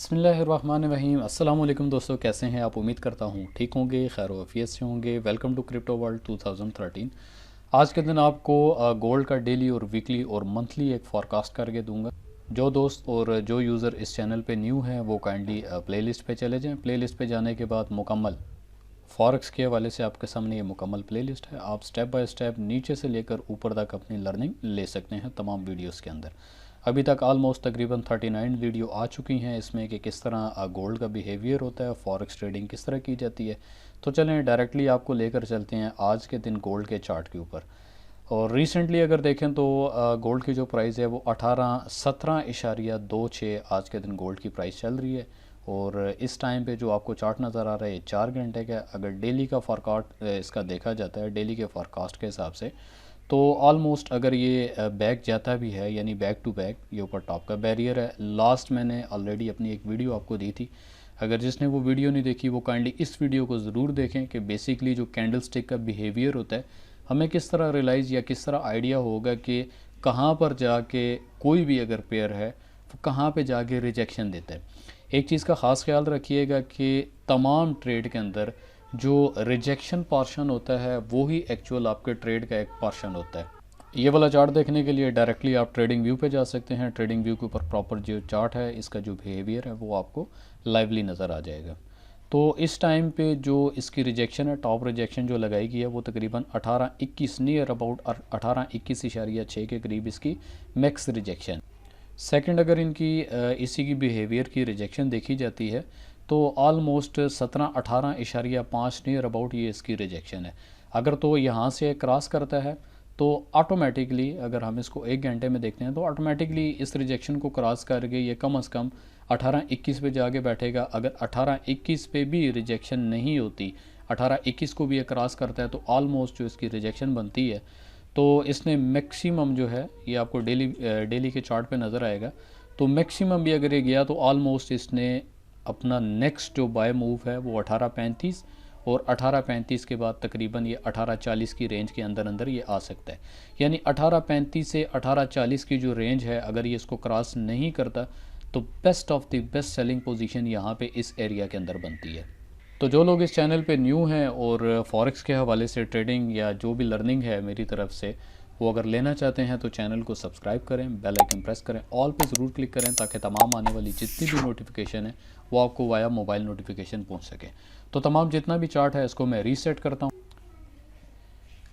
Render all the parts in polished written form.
बिस्मिल्लाहिर्रहमानिर्रहीम। अस्सलाम वालेकुम दोस्तों, कैसे हैं आप? उम्मीद करता हूँ ठीक होंगे, खैर वफ़ियत से होंगे। Welcome to crypto world 2013। आज के दिन आपको गोल्ड का डेली और वीकली और मंथली एक फॉरकास्ट करके दूंगा। जो दोस्त और जो यूज़र इस चैनल पे न्यू हैं वो काइंडली प्लेलिस्ट पे चले जाएं। प्लेलिस्ट पे जाने के बाद मुकम्मल फॉरेक्स के हवाले से आपके सामने ये मुकम्मल प्लेलिस्ट है। आप स्टेप बाय स्टेप नीचे से लेकर ऊपर तक अपनी लर्निंग ले सकते हैं तमाम वीडियोस के अंदर। अभी तक ऑलमोस्ट तकरीबन 39 वीडियो आ चुकी हैं इसमें कि किस तरह गोल्ड का बिहेवियर होता है, फॉरेक्स ट्रेडिंग किस तरह की जाती है। तो चलें डायरेक्टली आपको लेकर चलते हैं आज के दिन गोल्ड के चार्ट के ऊपर। और रिसेंटली अगर देखें तो गोल्ड की जो प्राइस है वो 17.26 आज के दिन गोल्ड की प्राइस चल रही है। और इस टाइम पे जो आपको चार्ट नज़र आ रहा है 4 घंटे का, अगर डेली का फॉरकास्ट इसका देखा जाता है डेली के फॉरकास्ट के हिसाब से, तो ऑलमोस्ट अगर ये बैक जाता भी है यानी बैक टू बैक, ये ऊपर टॉप का बैरियर है। लास्ट मैंने ऑलरेडी अपनी एक वीडियो आपको दी थी, अगर जिसने वो वीडियो नहीं देखी वो काइंडली इस वीडियो को ज़रूर देखें कि बेसिकली जो कैंडल स्टिक का बिहेवियर होता है हमें किस तरह रियलाइज़ या किस तरह आइडिया होगा कि कहाँ पर जाके कोई भी अगर पेयर है तो कहाँ पे जाके रिजेक्शन देता है। एक चीज़ का ख़ास ख्याल रखिएगा कि तमाम ट्रेड के अंदर जो रिजेक्शन पोर्शन होता है वो ही एक्चुअल आपके ट्रेड का एक पोर्शन होता है। ये वाला चार्ट देखने के लिए डायरेक्टली आप ट्रेडिंग व्यू पे जा सकते हैं। ट्रेडिंग व्यू के ऊपर प्रॉपर जो चार्ट है इसका जो बिहेवियर है वो आपको लाइवली नज़र आ जाएगा। तो इस टाइम पे जो इसकी रिजेक्शन है, टॉप रिजेक्शन जो लगाई गई है वो तकरीबन 18-21 नियर अबाउट 18-21.6 के करीब इसकी मैक्स रिजेक्शन। सेकंड अगर इनकी इसी की बिहेवियर की रिजेक्शन देखी जाती है तो ऑलमोस्ट 17-18.5 नियर अबाउट ये इसकी रिजेक्शन है। अगर तो यहाँ से क्रॉस करता है तो ऑटोमेटिकली अगर हम इसको 1 घंटे में देखते हैं तो ऑटोमेटिकली इस रिजेक्शन को क्रॉस करके ये कम अज़ कम 18-21 पे जाके बैठेगा। अगर 18-21 पे भी रिजेक्शन नहीं होती, 18-21 को भी ये क्रॉस करता है तो ऑलमोस्ट जो इसकी रिजेक्शन बनती है तो इसने मैक्सिमम जो है ये आपको डेली के चार्ट पे नज़र आएगा। तो मैक्सिमम भी अगर ये गया तो ऑलमोस्ट इसने अपना नेक्स्ट जो बाय मूव है वो 18.35 और 18.35 के बाद तकरीबन ये 18.40 की रेंज के अंदर अंदर ये आ सकता है। यानी 18.35 से 18.40 की जो रेंज है अगर ये इसको क्रॉस नहीं करता तो best of the best selling position यहाँ पे इस एरिया के अंदर बनती है। तो जो लोग इस चैनल पे न्यू हैं और फॉरेक्स के हवाले से ट्रेडिंग या जो भी लर्निंग है मेरी तरफ से वो अगर लेना चाहते हैं तो चैनल को सब्सक्राइब करें, बेल आइकन प्रेस करें, ऑल पे ज़रूर क्लिक करें ताकि तमाम आने वाली जितनी भी नोटिफिकेशन है वो आपको वाया मोबाइल नोटिफिकेशन पहुंच सके। तो तमाम जितना भी चार्ट है इसको मैं रीसेट करता हूँ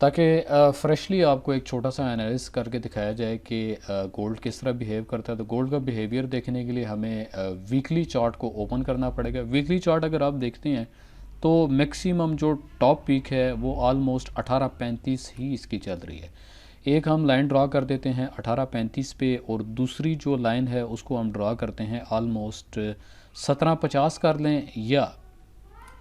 ताकि फ्रेशली आपको एक छोटा सा एनालिसिस करके दिखाया जाए कि गोल्ड किस तरह बिहेव करता है। तो गोल्ड का बिहेवियर देखने के लिए हमें वीकली चार्ट को ओपन करना पड़ेगा। वीकली चार्ट अगर आप देखते हैं तो मैक्सिमम जो टॉप पीक है वो ऑलमोस्ट 18.35 ही इसकी चल रही है। एक हम लाइन ड्रा कर देते हैं 18.35 पे और दूसरी जो लाइन है उसको हम ड्रा करते हैं ऑलमोस्ट 17.50 कर लें या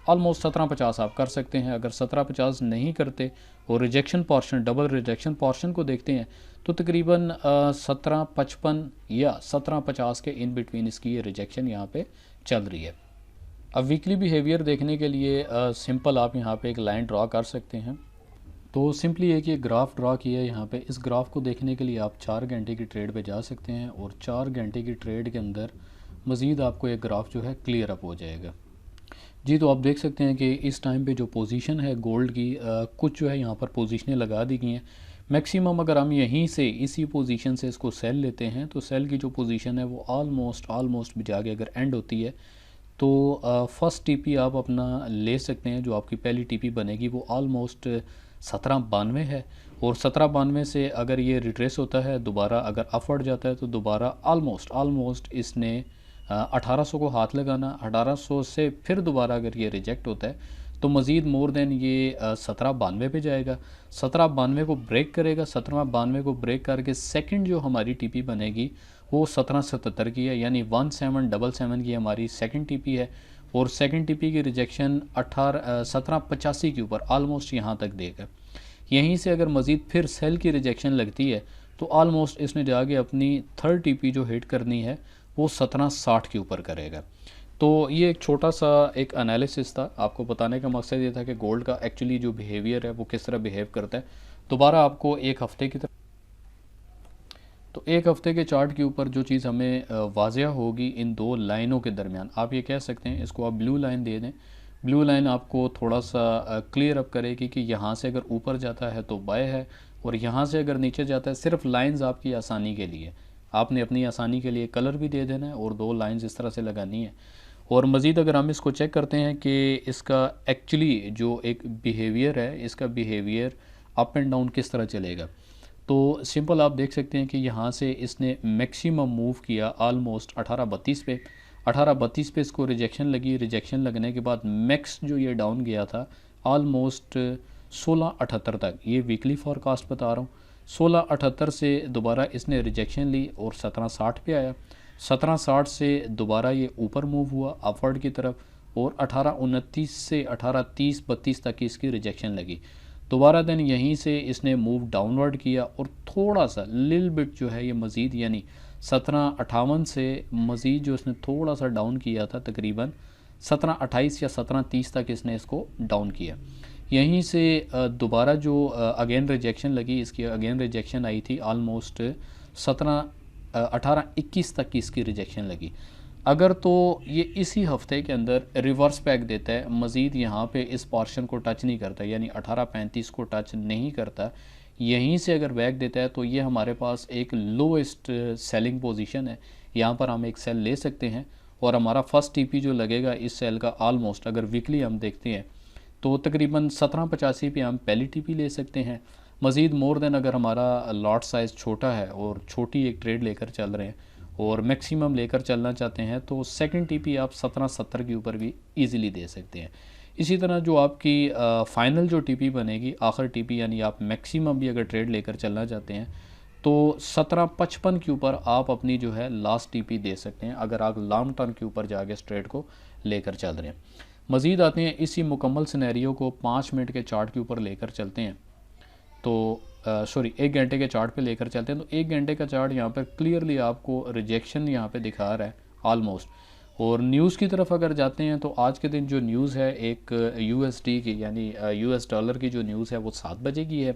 ऑलमोस्ट 17.50 आप कर सकते हैं। अगर 17.50 नहीं करते और rejection portion, double rejection portion को देखते हैं तो तकरीबन 17.55 या 17.50 के इन बिटवीन इसकी ये रिजेक्शन यहाँ पे चल रही है। अब वीकली बिहेवियर देखने के लिए सिंपल आप यहाँ पे एक लाइन ड्रा कर सकते हैं। तो सिंपली एक ये ग्राफ ड्रा किया है यहाँ पे। इस ग्राफ को देखने के लिए आप 4 घंटे की ट्रेड पे जा सकते हैं और 4 घंटे की ट्रेड के अंदर मज़ीद आपको एक ग्राफ जो है क्लियर अप हो जाएगा। जी, तो आप देख सकते हैं कि इस टाइम पे जो पोजीशन है गोल्ड की कुछ जो है यहाँ पर पोजीशनें लगा दी गई हैं। मैक्सिमम अगर हम यहीं से इसी पोजीशन से इसको सेल लेते हैं तो सेल की जो पोजीशन है वो ऑलमोस्ट भी जाके अगर एंड होती है तो फर्स्ट टीपी आप अपना ले सकते हैं। जो आपकी पहली टीपी बनेगी वो ऑलमोस्ट 1792 है और 1792 से अगर ये रिट्रेस होता है दोबारा अगर अपवर्ड जाता है तो दोबारा ऑलमोस्ट इसने 1800 को हाथ लगाना, 1800 से फिर दोबारा अगर ये रिजेक्ट होता है तो मज़ीद मोर देन ये 1792 पे जाएगा, 1792 को ब्रेक करेगा। 1792 को ब्रेक करके सेकंड जो हमारी टीपी बनेगी वो 1777 की है, यानी 1777 की हमारी सेकंड टीपी है और सेकंड टीपी की रिजेक्शन 1785 के ऊपर ऑलमोस्ट यहाँ तक देगा। यहीं से अगर मज़ीद फिर सेल की रिजेक्शन लगती है तो ऑलमोस्ट इसने जाके अपनी थर्ड टीपी जो हिट करनी है वो 1760 के ऊपर करेगा। तो ये एक छोटा सा एक एनालिसिस था, आपको बताने का मकसद ये था कि गोल्ड का एक्चुअली जो बिहेवियर है वो किस तरह बिहेव करता है। दोबारा आपको एक हफ़्ते की तरफ तो एक हफ़्ते के चार्ट के ऊपर जो चीज़ हमें वाज़िया होगी इन दो लाइनों के दरमियान, आप ये कह सकते हैं इसको आप ब्लू लाइन दे दें। ब्लू लाइन आपको थोड़ा सा क्लियर अप करेगी कि यहाँ से अगर ऊपर जाता है तो बाय है, और यहाँ से अगर नीचे जाता है, सिर्फ लाइंस आपकी आसानी के लिए, आपने अपनी आसानी के लिए कलर भी दे देना है और दो लाइंस इस तरह से लगानी है। और मज़ीद अगर हम इसको चेक करते हैं कि इसका एक्चुअली जो एक बिहेवियर है, इसका बिहेवियर अप एंड डाउन किस तरह चलेगा, तो सिंपल आप देख सकते हैं कि यहाँ से इसने मैक्सिमम मूव किया ऑलमोस्ट 1832 पे। 1832 पे इसको रिजेक्शन लगी। रिजेक्शन लगने के बाद मैक्स जो ये डाउन गया था ऑलमोस्ट 1678 तक, ये वीकली फॉरकास्ट बता रहा हूँ। 1678 से दोबारा इसने रिजेक्शन ली और 1760 पे आया। 1760 से दोबारा ये ऊपर मूव हुआ अपवर्ड की तरफ, और 1829 से 1830-32 तक की इसकी रिजेक्शन लगी। दोबारा दिन यहीं से इसने मूव डाउनवर्ड किया और थोड़ा सा लिल बिट जो है ये मज़ीद, यानी 1758 से मज़ीद जो इसने थोड़ा सा डाउन किया था, तकरीबन 1728 या 1730 तक इसने इसको डाउन किया। यहीं से दोबारा जो अगेन रिजेक्शन लगी, इसकी अगेन रिजेक्शन आई थी ऑलमोस्ट 1821 तक की इसकी रिजेक्शन लगी। अगर तो ये इसी हफ्ते के अंदर रिवर्स बैक देता है, मज़ीद यहाँ पे इस पोर्शन को टच नहीं करता, यानी 1835 को टच नहीं करता, यहीं से अगर बैक देता है, तो ये हमारे पास एक लोएस्ट सेलिंग पोजीशन है। यहाँ पर हम एक सेल ले सकते हैं और हमारा फर्स्ट टीपी जो लगेगा इस सेल का ऑलमोस्ट, अगर वीकली हम देखते हैं तो तकरीबन 1785 पे हम पहली टीपी ले सकते हैं। मज़ीद मोर देन अगर हमारा लॉट साइज़ छोटा है और छोटी एक ट्रेड लेकर चल रहे हैं और मैक्सिमम लेकर चलना चाहते हैं, तो सेकंड टीपी आप 1770 के ऊपर भी इजीली दे सकते हैं। इसी तरह जो आपकी फ़ाइनल जो टीपी बनेगी, आखिर टीपी, यानी आप मैक्सिमम भी अगर ट्रेड लेकर चलना चाहते हैं तो 1755 के ऊपर आप अपनी जो है लास्ट टीपी दे सकते हैं, अगर आप लॉन्ग टर्म के ऊपर जाके इस ट्रेड को लेकर चल रहे हैं। मज़ीद आते हैं इसी मुकम्मल सिनेरियो को 5 मिनट के चार्ट के ऊपर लेकर चलते हैं। तो सॉरी 1 घंटे के चार्ट पे लेकर चलते हैं। तो 1 घंटे का चार्ट यहाँ पर क्लियरली आपको रिजेक्शन यहाँ पे दिखा रहा है ऑलमोस्ट। और न्यूज़ की तरफ अगर जाते हैं तो आज के दिन जो न्यूज़ है एक यूएसडी की, यानी यूएस डॉलर की जो न्यूज़ है वो 7 बजे की है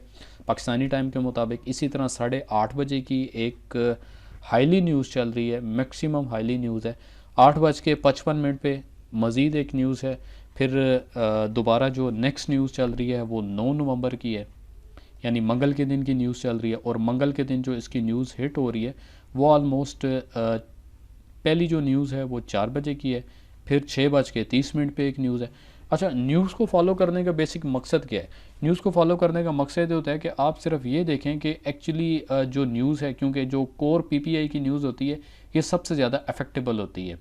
पाकिस्तानी टाइम के मुताबिक। इसी तरह 8:30 बजे की एक हाईली न्यूज़ चल रही है, मैक्सिमम हाईली न्यूज़ है। 8:55 पे मज़ीद एक न्यूज़ है। फिर दोबारा जो नेक्स्ट न्यूज़ चल रही है वो 9 नवंबर की है, यानी मंगल के दिन की न्यूज़ चल रही है। और मंगल के दिन जो इसकी न्यूज़ हिट हो रही है वो ऑलमोस्ट पहली जो न्यूज़ है वो 4 बजे की है। फिर 6:30 पे एक न्यूज़ है। अच्छा, न्यूज़ को फॉलो करने का बेसिक मकसद क्या है? न्यूज़ को फॉलो करने का मकसद ये होता है कि आप सिर्फ ये देखें कि एक्चुअली जो न्यूज़ है, क्योंकि जो कोर पीपीआई की न्यूज़ होती है ये सबसे ज़्यादा अफेक्टेबल होती है।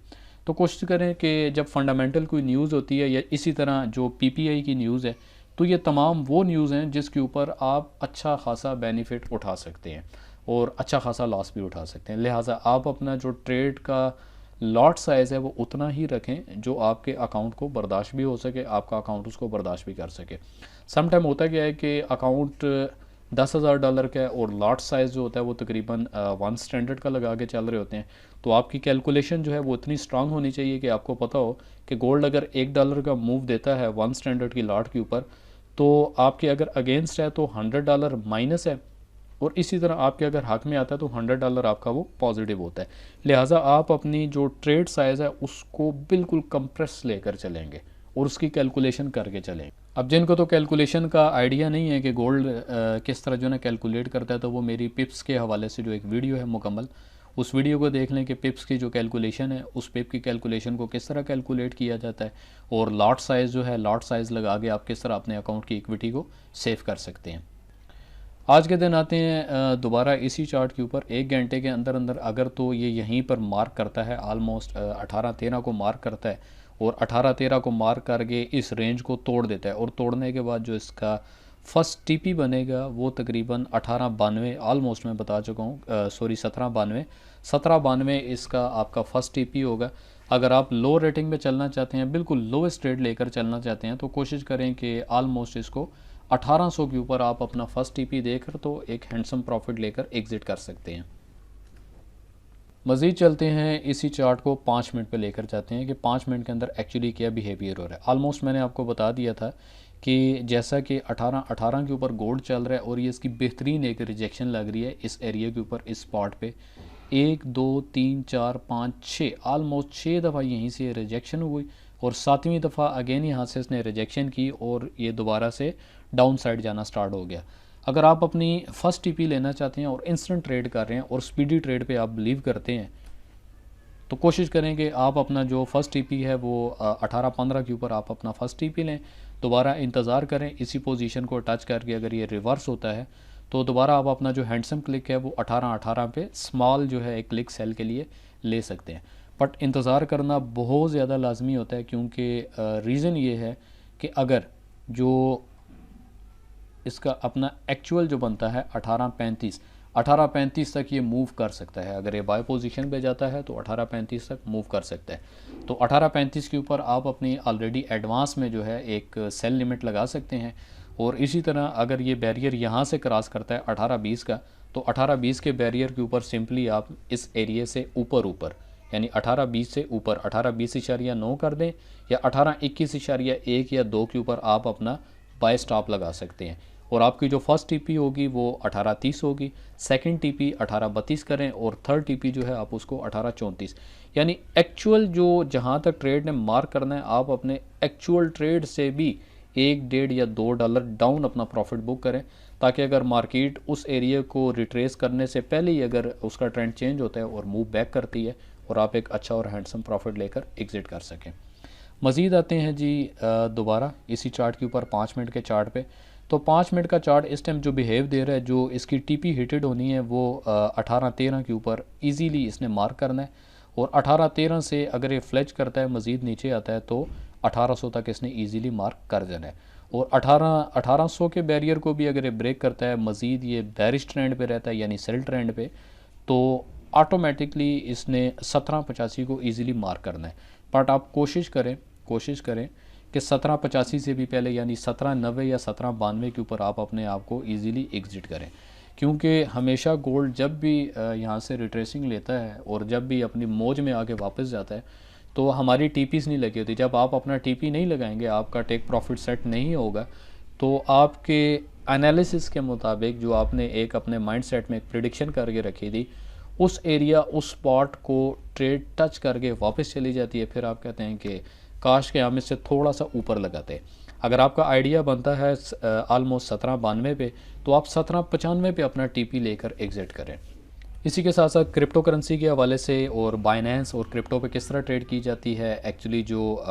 तो कोशिश करें कि जब फंडामेंटल कोई न्यूज़ होती है या इसी तरह जो पीपीआई की न्यूज़ है, तो ये तमाम वो न्यूज़ हैं जिसके ऊपर आप अच्छा खासा बेनिफिट उठा सकते हैं और अच्छा खासा लॉस भी उठा सकते हैं। लिहाजा आप अपना जो ट्रेड का लॉट साइज़ है वो उतना ही रखें जो आपके अकाउंट को बर्दाश्त भी हो सके, आपका अकाउंट उसको बर्दाश्त भी कर सके। सम टाइम होता क्या है कि अकाउंट $10,000 का है और लॉट साइज़ जो होता है वो तकरीबन 1 स्टैंडर्ड का लगा के चल रहे होते हैं। तो आपकी कैलकुलेशन जो है वो इतनी स्ट्रांग होनी चाहिए कि आपको पता हो कि गोल्ड अगर $1 का मूव देता है 1 स्टैंडर्ड की लॉट के ऊपर, तो आपके अगर अगेंस्ट है तो $100 माइनस है, और इसी तरह आपके अगर हक में आता है तो $100 आपका वो पॉजिटिव होता है। लिहाजा आप अपनी जो ट्रेड साइज़ है उसको बिल्कुल कंप्रेस लेकर चलेंगे और उसकी कैलकुलेशन करके चलेंगे। अब जिनको तो कैलकुलेशन का आइडिया नहीं है कि गोल्ड किस तरह जो है कैलकुलेट करता है, तो वो मेरी पिप्स के हवाले से जो एक वीडियो है मुकम्मल, उस वीडियो को देख लें कि पिप्स की जो कैलकुलेशन है, उस पिप की कैलकुलेशन को किस तरह कैलकुलेट किया जाता है और लॉट साइज़ जो है, लॉट साइज़ लगा के आप किस तरह अपने अकाउंट की इक्विटी को सेव कर सकते हैं। आज के दिन आते हैं दोबारा इसी चार्ट के ऊपर। 1 घंटे के अंदर अंदर अगर तो ये यहीं पर मार्क करता है, ऑलमोस्ट 18-13 को मार्क करता है और 18-13 को मार्क करके इस रेंज को तोड़ देता है, और तोड़ने के बाद जो इसका फर्स्ट टीपी बनेगा वो तकरीबन 1892, ऑलमोस्ट मैं बता चुका हूँ, सॉरी 1792 इसका आपका फर्स्ट टीपी होगा। अगर आप लो रेटिंग में चलना चाहते हैं, बिल्कुल लोएस्ट ट्रेड लेकर चलना चाहते हैं, तो कोशिश करें कि ऑलमोस्ट इसको 1800 के ऊपर आप अपना फर्स्ट टीपी देकर तो एक हैंडसम प्रॉफिट लेकर एग्जिट कर सकते हैं। मज़ीद चलते हैं, इसी चार्ट को 5 मिनट पे लेकर जाते हैं कि 5 मिनट के अंदर एक्चुअली क्या बिहेवियर हो रहा है। ऑलमोस्ट मैंने आपको बता दिया था कि जैसा कि 18 के ऊपर गोल्ड चल रहा है और ये इसकी बेहतरीन एक रिजेक्शन लग रही है इस एरिया के ऊपर, इस स्पॉट पे 1 2 3 4 5 6 ऑलमोस्ट 6 दफ़ा यहीं से रिजेक्शन हुई और 7वीं दफ़ा अगेन यहाँ से इसने रिजेक्शन की और ये दोबारा से डाउन साइड जाना स्टार्ट हो गया। अगर आप अपनी फर्स्ट टीपी लेना चाहते हैं और इंस्टेंट ट्रेड कर रहे हैं और स्पीडी ट्रेड पे आप बिलीव करते हैं तो कोशिश करें कि आप अपना जो फर्स्ट टीपी है वो 18-15 के ऊपर आप अपना फर्स्ट टीपी लें, दोबारा इंतज़ार करें इसी पोजीशन को टच करके। अगर ये रिवर्स होता है तो दोबारा आप अपना जो हैंडसम क्लिक है वो 18-18 पे स्मॉल जो है एक क्लिक सेल के लिए ले सकते हैं। बट इंतज़ार करना बहुत ज़्यादा लाजमी होता है क्योंकि रीज़न ये है कि अगर जो इसका अपना एक्चुअल जो बनता है 1835 तक ये मूव कर सकता है। अगर ये बाय पोजीशन पे जाता है तो 1835 तक मूव कर सकता है। तो 1835 के ऊपर आप अपनी ऑलरेडी एडवांस में जो है एक सेल लिमिट लगा सकते हैं। और इसी तरह अगर ये बैरियर यहाँ से क्रॉस करता है 1820 का तो 1820 के बैरियर के ऊपर सिंपली आप इस एरिया से ऊपर यानी 1820 से ऊपर 1820.9 कर दें या 1821.1 या 2 के ऊपर आप अपना बाय स्टॉप लगा सकते हैं। और आपकी जो फर्स्ट टीपी होगी वो 1830 होगी, सेकंड टीपी 1832 करें और थर्ड टीपी जो है आप उसको 1834, यानी एक्चुअल जो जहां तक ट्रेड ने मार्क करना है आप अपने एक्चुअल ट्रेड से भी 1 1.5 या $2 डाउन अपना प्रॉफिट बुक करें, ताकि अगर मार्केट उस एरिया को रिट्रेस करने से पहले ही अगर उसका ट्रेंड चेंज होता है और मूव बैक करती है और आप एक अच्छा और हैंडसम प्रॉफिट लेकर एग्जिट कर सकें। मज़ीद आते हैं जी दोबारा इसी चार्ट के ऊपर 5 मिनट के चार्ट पे। तो 5 मिनट का चार्ट इस टाइम जो बिहेव दे रहा है, जो इसकी टीपी हिटेड होनी है वो 18-13 के ऊपर इजीली इसने मार्क करना है और 18-13 से अगर ये फ्लैच करता है मज़ीद नीचे आता है तो 1800 तक इसने इजीली मार्क कर देना है। और 1800 के बैरियर को भी अगर ये ब्रेक करता है मज़ीद ये बेरिश ट्रेंड पे रहता है यानी सेल ट्रेंड पे, तो ऑटोमेटिकली इसने 1785 को ईज़िली मार्क करना है। बट आप कोशिश करें कि 1785 से भी पहले यानी 1790 या 1792 के ऊपर आप अपने आप को ईज़िली एग्जिट करें, क्योंकि हमेशा गोल्ड जब भी यहाँ से रिट्रेसिंग लेता है और जब भी अपनी मौज में आके वापस जाता है तो हमारी टीपीस नहीं लगी होती। जब आप अपना टीपी नहीं लगाएंगे, आपका टेक प्रॉफिट सेट नहीं होगा, तो आपके एनालिसिस के मुताबिक जो आपने एक अपने माइंड सेट में एक प्रिडिक्शन करके रखी थी उस एरिया उस स्पॉट को ट्रेड टच करके वापस चली जाती है। फिर आप कहते हैं कि काश के हम इससे थोड़ा सा ऊपर लगाते। अगर आपका आइडिया बनता है आलमोस्ट 1792 पे तो आप 1795 पे अपना टीपी लेकर एग्जिट करें। इसी के साथ साथ क्रिप्टो करेंसी के हवाले से और बाइनेंस और क्रिप्टो पे किस तरह ट्रेड की जाती है, एक्चुअली जो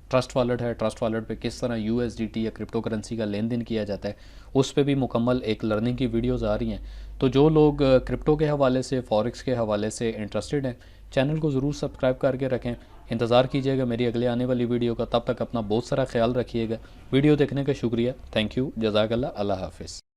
ट्रस्ट वॉलेट है, ट्रस्ट वॉलेट पे किस तरह USDT या क्रिप्टो करेंसी का लेन देन किया जाता है, उस पे भी मुकम्मल एक लर्निंग की वीडियोस आ रही हैं। तो जो लोग क्रिप्टो के हवाले से, फॉरेक्स के हवाले से इंटरेस्टेड हैं, चैनल को ज़रूर सब्सक्राइब करके रखें। इंतज़ार कीजिएगा मेरी अगले आने वाली वीडियो का। तब तक अपना बहुत सारा ख्याल रखिएगा। वीडियो देखने का शुक्रिया। Thank you. जज़ाकल्लाह। अल्लाह हाफ़िज़।